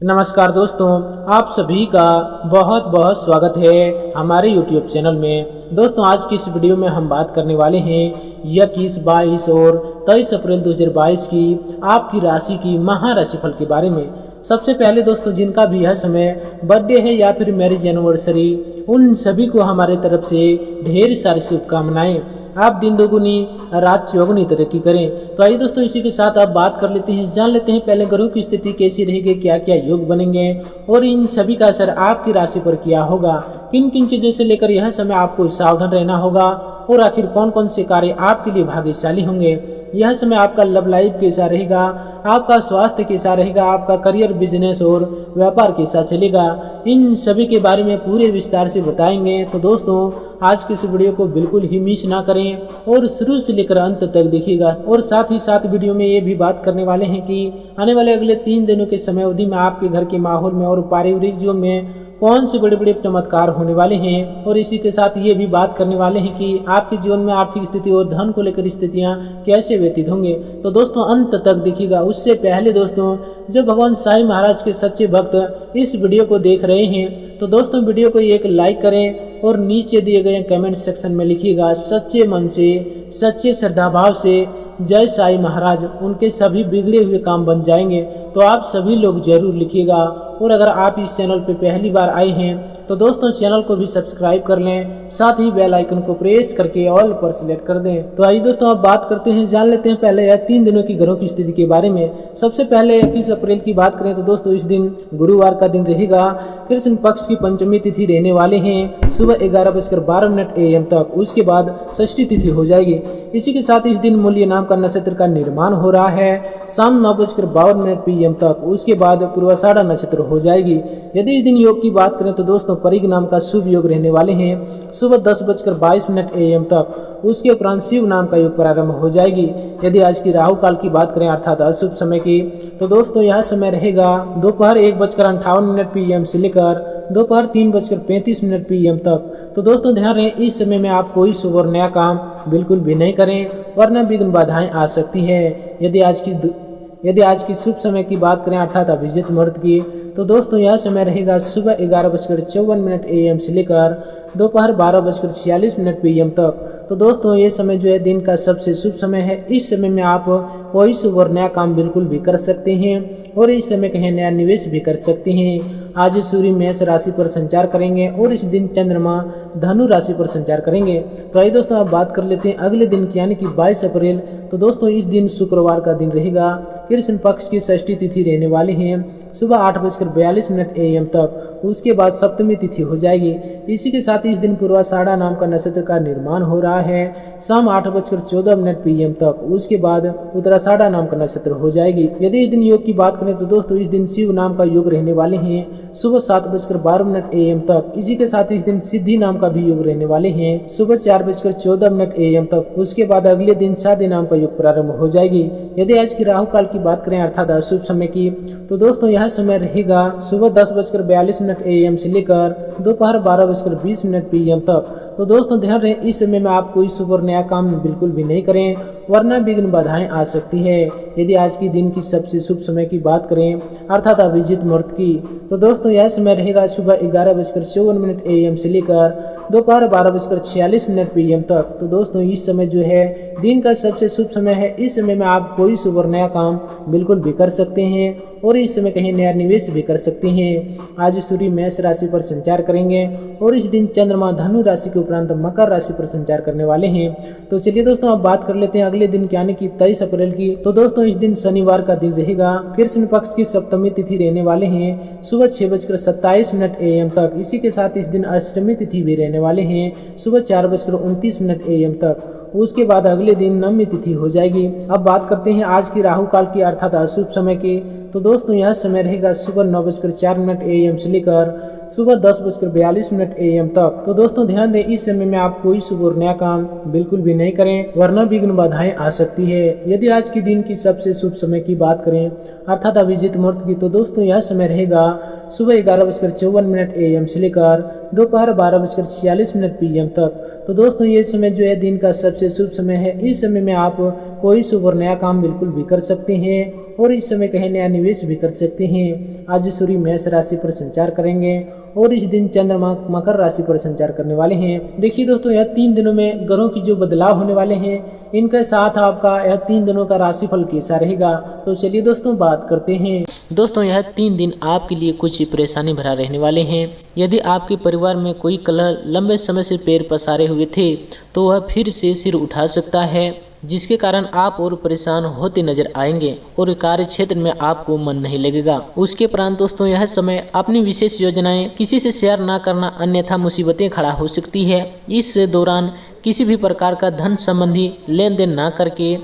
नमस्कार दोस्तों, आप सभी का बहुत बहुत स्वागत है हमारे YouTube चैनल में। दोस्तों, आज की इस वीडियो में हम बात करने वाले हैं 21, 22 और 23 अप्रैल 2022 की आपकी राशि की महाराशिफल के बारे में। सबसे पहले दोस्तों, जिनका भी यह समय बर्थडे है या फिर मैरिज एनिवर्सरी, उन सभी को हमारे तरफ से ढेर सारी शुभकामनाएं। आप दिन दोगुनी रात चौगुनी तरक्की करें। तो आइए दोस्तों, इसी के साथ आप बात कर लेते हैं, जान लेते हैं पहले ग्रहों की स्थिति कैसी रहेगी, क्या क्या योग बनेंगे और इन सभी का असर आपकी राशि पर क्या होगा, किन किन चीजों से लेकर यह समय आपको सावधान रहना होगा और आखिर कौन कौन से कार्य आपके लिए भाग्यशाली होंगे। यह समय आपका लव लाइफ कैसा रहेगा, आपका स्वास्थ्य कैसा रहेगा, आपका करियर, बिजनेस और व्यापार कैसा चलेगा, इन सभी के बारे में पूरे विस्तार से बताएंगे। तो दोस्तों, आज की इस वीडियो को बिल्कुल ही मिस ना करें और शुरू से लेकर अंत तक देखिएगा। और साथ ही साथ वीडियो में ये भी बात करने वाले हैं कि आने वाले अगले 3 दिनों के समय अवधि में आपके घर के माहौल में और पारिवारिक जीवन में कौन से बड़े बड़े चमत्कार होने वाले हैं। और इसी के साथ ये भी बात करने वाले हैं कि आपके जीवन में आर्थिक स्थिति और धन को लेकर स्थितियां कैसे व्यतीत होंगे। तो दोस्तों, अंत तक देखिएगा। उससे पहले दोस्तों, जो भगवान साईं महाराज के सच्चे भक्त इस वीडियो को देख रहे हैं, तो दोस्तों वीडियो को एक लाइक करें और नीचे दिए गए कमेंट सेक्शन में लिखिएगा सच्चे मन से, सच्चे श्रद्धा भाव से जय साईं महाराज, उनके सभी बिगड़े हुए काम बन जाएंगे। तो आप सभी लोग जरूर लिखिएगा। और अगर आप इस चैनल पे पहली बार आए हैं तो दोस्तों चैनल को भी सब्सक्राइब कर लें, साथ ही बेल आइकन को प्रेस करके ऑल पर सिलेक्ट कर दें। तो आइए दोस्तों, अब बात करते हैं, जान लेते हैं पहले यह 3 दिनों की ग्रहों की स्थिति के बारे में। सबसे पहले 21 अप्रैल की बात करें तो दोस्तों, इस दिन गुरुवार का दिन रहेगा। कृष्ण पक्ष की पंचमी तिथि रहने वाले हैं सुबह 11:12 AM तक। उसके बाद षष्ठी तिथि हो जाएगी। इसी के साथ इस दिन मूल्य नाम का नक्षत्र का निर्माण हो रहा है शाम 9:52 PM तक। उसके बाद पूर्वाषाढ़ा नक्षत्र हो जाएगी। यदि इस दिन योग की बात करें तो दोस्तों, परिग नाम का शुभ योग रहने वाले हैं सुबह 10:22 AM तक। उसके उपरांत शिव नाम का योग प्रारंभ हो जाएगी। यदि आज की राहु काल की बात करें अर्थात अशुभ समय की, तो दोस्तों यह समय रहेगा दोपहर 1:58 PM से लेकर दोपहर 3:35 PM तक। तो दोस्तों ध्यान रहे, इस समय में आप कोई शुभ और नया काम बिल्कुल भी नहीं करें, वरना विघ्न बाधाएं आ सकती है। यदि आज की शुभ समय की बात करें अर्थात अभिजीत मुहूर्त की, तो दोस्तों यह समय रहेगा सुबह 11:54 AM से लेकर दोपहर 12:46 PM तक। तो दोस्तों ये समय जो है दिन का सबसे शुभ समय है। इस समय में आप कोई शुभ और नया काम बिल्कुल भी कर सकते हैं और इस समय कहीं नया निवेश भी कर सकते हैं। आज सूर्य मेष राशि पर संचार करेंगे और इस दिन चंद्रमा धनु राशि पर संचार करेंगे। तो आइए दोस्तों, आप बात कर लेते हैं अगले दिन की, यानी कि 22 अप्रैल। तो दोस्तों इस दिन शुक्रवार का दिन रहेगा। कृष्ण पक्ष की षष्ठी तिथि रहने वाली है सुबह 8:42 AM तक। उसके बाद सप्तमी तिथि हो जाएगी। इसी के साथ इस दिन पूर्वाषाढ़ा नाम का नक्षत्र का निर्माण हो रहा है शाम 8:14 PM तक। उसके बाद उत्तराषाढ़ा नाम का नक्षत्र हो जाएगी। यदि इस दिन योग की बात करें तो दोस्तों इस दिन शिव नाम का योग रहने वाले हैं सुबह 7:12 AM तक। इसी के साथ इस दिन सिद्धि नाम का भी योग रहने वाले हैं सुबह 4:14 AM तक। उसके बाद अगले दिन शादी नाम का योग प्रारंभ हो जाएगी। यदि आज की राहु काल की बात करें अर्थात अशुभ समय की, तो दोस्तों यह समय रहेगा सुबह 10:42 AM से लेकर दोपहर 12:20 PM तक। तो दोस्तों ध्यान रहे, इस समय में आप कोई शुभ और नया काम बिल्कुल भी नहीं करें, वरना विघ्न बाधाएं आ सकती है। यदि आज की दिन की सबसे शुभ समय की बात करें अर्थात अभिजीत मुहूर्त की, तो दोस्तों यह समय रहेगा सुबह 11:54 AM से लेकर दोपहर 12:46 PM तक। तो दोस्तों इस समय जो है दिन का सबसे शुभ समय है। इस समय में आप कोई शुभ और नया काम बिल्कुल भी कर सकते हैं और इस समय कहीं नया निवेश भी कर सकते हैं। आज सूर्य मेष राशि पर संचार करेंगे और इस दिन चंद्रमा धनु राशि के उपरांत मकर राशि पर संचार करने वाले हैं। तो चलिए दोस्तों, अब बात कर लेते हैं अगले दिन यानी कि 23 अप्रैल की। तो दोस्तों इस दिन शनिवार का दिन रहेगा। कृष्ण पक्ष की सप्तमी तिथि रहने वाले हैं सुबह 6:27 AM तक। इसी के साथ इस दिन अष्टमी तिथि भी रहने वाले हैं सुबह 4:29 AM तक। उसके बाद अगले दिन नवमी तिथि हो जाएगी। अब बात करते हैं आज की राहु काल की अर्थात अशुभ समय की। तो दोस्तों यह समय रहेगा सुबह 9:04 AM से लेकर सुबह 10:42 AM तक। तो दोस्तों ध्यान दें, इस समय में आप कोई शुभ और नया काम बिल्कुल भी नहीं करें, वरना विघ्न बाधाएं आ सकती है। यदि आज की दिन की सबसे शुभ समय की बात करें अर्थात अभिजीत मुहूर्त की, तो दोस्तों यह समय रहेगा सुबह 11:54 AM से लेकर दोपहर 12:46 PM तक। तो दोस्तों ये समय जो है दिन का सबसे शुभ समय है। इस समय में आप कोई शुभ और नया काम बिल्कुल भी कर सकते हैं और इस समय कहीं नया निवेश भी कर सकते हैं। आज सूर्य मेष राशि पर संचार करेंगे और इस दिन चंद्रमा मकर राशि पर संचार करने वाले हैं। देखिए दोस्तों, यह 3 दिनों में ग्रहों की जो बदलाव होने वाले हैं, इनके साथ आपका यह 3 दिनों का राशिफल कैसा रहेगा, तो चलिए दोस्तों बात करते हैं। दोस्तों, यह 3 दिन आपके लिए कुछ परेशानी भरा रहने वाले हैं। यदि आपके परिवार में कोई कलह लंबे समय से पैर पसारे हुए थे तो वह फिर से सिर उठा सकता है, जिसके कारण आप और परेशान होते नजर आएंगे और कार्य क्षेत्र में आपको मन नहीं लगेगा। उसके उपरांत दोस्तों, यह समय अपनी विशेष योजनाएं किसी से शेयर ना करना, अन्यथा मुसीबतें खड़ा हो सकती है। इस दौरान किसी भी प्रकार का धन संबंधी लेन देन ना करके,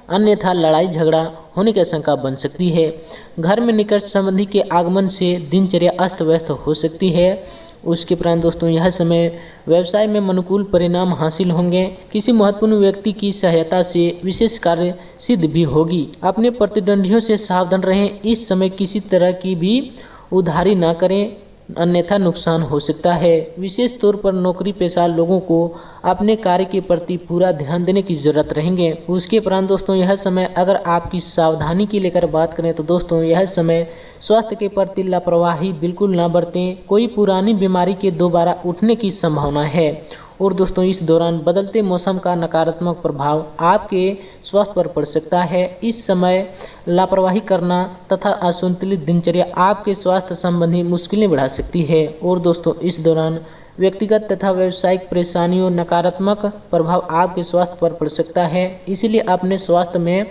अन्यथा लड़ाई झगड़ा होने की आशंका बन सकती है। घर में निकट संबंधी के आगमन से दिनचर्या अस्त व्यस्त हो सकती है। उसके उपरांत दोस्तों, यह समय व्यवसाय में अनुकूल परिणाम हासिल होंगे। किसी महत्वपूर्ण व्यक्ति की सहायता से विशेष कार्य सिद्ध भी होगी। अपने प्रतिद्वंदियों से सावधान रहें। इस समय किसी तरह की भी उधारी ना करें, अन्यथा नुकसान हो सकता है। विशेष तौर पर नौकरी पेशा लोगों को अपने कार्य के प्रति पूरा ध्यान देने की जरूरत रहेंगे। उसके उपरांत दोस्तों, यह समय अगर आपकी सावधानी की लेकर बात करें तो दोस्तों, यह समय स्वास्थ्य के प्रति लापरवाही बिल्कुल ना बरतें। कोई पुरानी बीमारी के दोबारा उठने की संभावना है। और दोस्तों, इस दौरान बदलते मौसम का नकारात्मक प्रभाव आपके स्वास्थ्य पर पड़ सकता है। इस समय लापरवाही करना तथा असंतुलित दिनचर्या आपके स्वास्थ्य संबंधी मुश्किलें बढ़ा सकती है। और दोस्तों, इस दौरान व्यक्तिगत तथा व्यावसायिक परेशानियों नकारात्मक प्रभाव आपके स्वास्थ्य पर पड़ सकता है। इसलिए अपने स्वास्थ्य में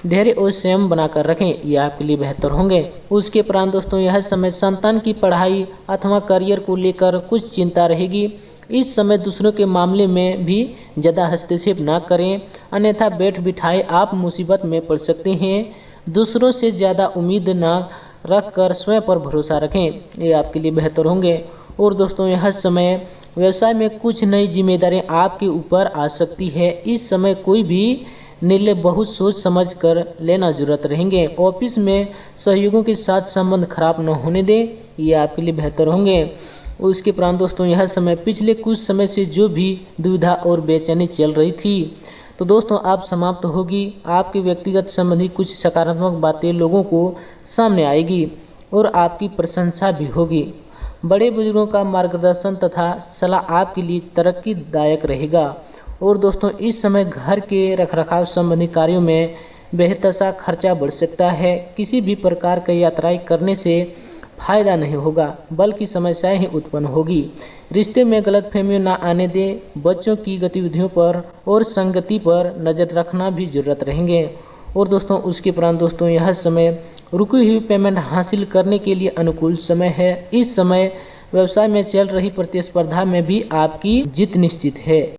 धैर्य और संयम बनाकर रखें, यह आपके लिए बेहतर होंगे। उसके उपरांत दोस्तों, यह समय संतान की पढ़ाई अथवा करियर को लेकर कुछ चिंता रहेगी। इस समय दूसरों के मामले में भी ज़्यादा हस्तक्षेप ना करें, अन्यथा बैठ बिठाए आप मुसीबत में पड़ सकते हैं। दूसरों से ज़्यादा उम्मीद ना रखकर स्वयं पर भरोसा रखें, ये आपके लिए बेहतर होंगे। और दोस्तों, यह समय व्यवसाय में कुछ नई जिम्मेदारियां आपके ऊपर आ सकती है। इस समय कोई भी निर्णय बहुत सोच समझ कर लेना जरूरत रहेंगे। ऑफिस में सहयोगियों के साथ संबंध खराब न होने दें, ये आपके लिए बेहतर होंगे। उसके उपरांत दोस्तों, यह समय पिछले कुछ समय से जो भी दुविधा और बेचैनी चल रही थी तो दोस्तों अब समाप्त होगी। आपके व्यक्तिगत संबंधी कुछ सकारात्मक बातें लोगों को सामने आएगी और आपकी प्रशंसा भी होगी। बड़े बुजुर्गों का मार्गदर्शन तथा सलाह आपके लिए तरक्कीदायक रहेगा। और दोस्तों, इस समय घर के रखरखाव संबंधी कार्यों में बेहतसा खर्चा बढ़ सकता है। किसी भी प्रकार की यात्राएं करने से फायदा नहीं होगा, बल्कि समस्याएं ही उत्पन्न होगी। रिश्ते में गलतफहमियां ना आने दें। बच्चों की गतिविधियों पर और संगति पर नज़र रखना भी जरूरत रहेंगे। और दोस्तों, उसके उपरांत दोस्तों, यह समय रुकी हुई पेमेंट हासिल करने के लिए अनुकूल समय है। इस समय व्यवसाय में चल रही प्रतिस्पर्धा में भी आपकी जीत निश्चित है।